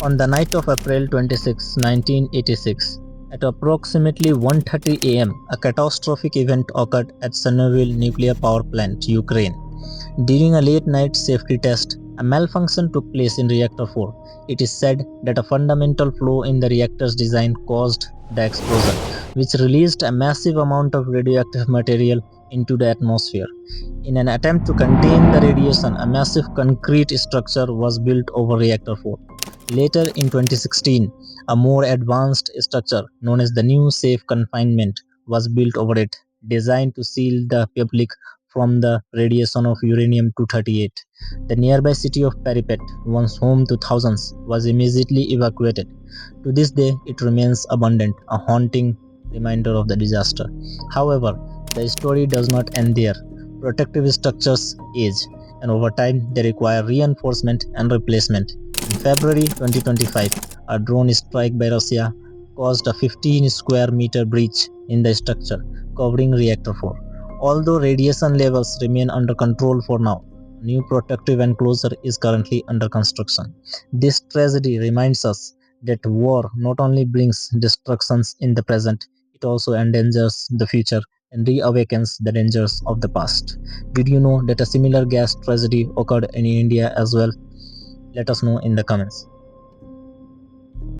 On the night of April 26, 1986, at approximately 1:30 am, a catastrophic event occurred at Chernobyl Nuclear Power Plant, Ukraine. During a late-night safety test, a malfunction took place in Reactor 4. It is said that a fundamental flaw in the reactor's design caused the explosion, which released a massive amount of radioactive material into the atmosphere. In an attempt to contain the radiation, a massive concrete structure was built over Reactor 4. Later in 2016, a more advanced structure known as the New Safe Confinement was built over it, designed to seal the public from the radiation of uranium-238. The nearby city of Pripyat, once home to thousands, was immediately evacuated. To this day, it remains abandoned, a haunting reminder of the disaster. However, the story does not end there. Protective structures age, and over time they require reinforcement and replacement. In February 2025, a drone strike by Russia caused a 15 square meter breach in the structure, covering Reactor 4. Although radiation levels remain under control for now, a new protective enclosure is currently under construction. This tragedy reminds us that war not only brings destructions in the present, it also endangers the future and reawakens the dangers of the past. Did you know that a similar gas tragedy occurred in India as well? Let us know in the comments.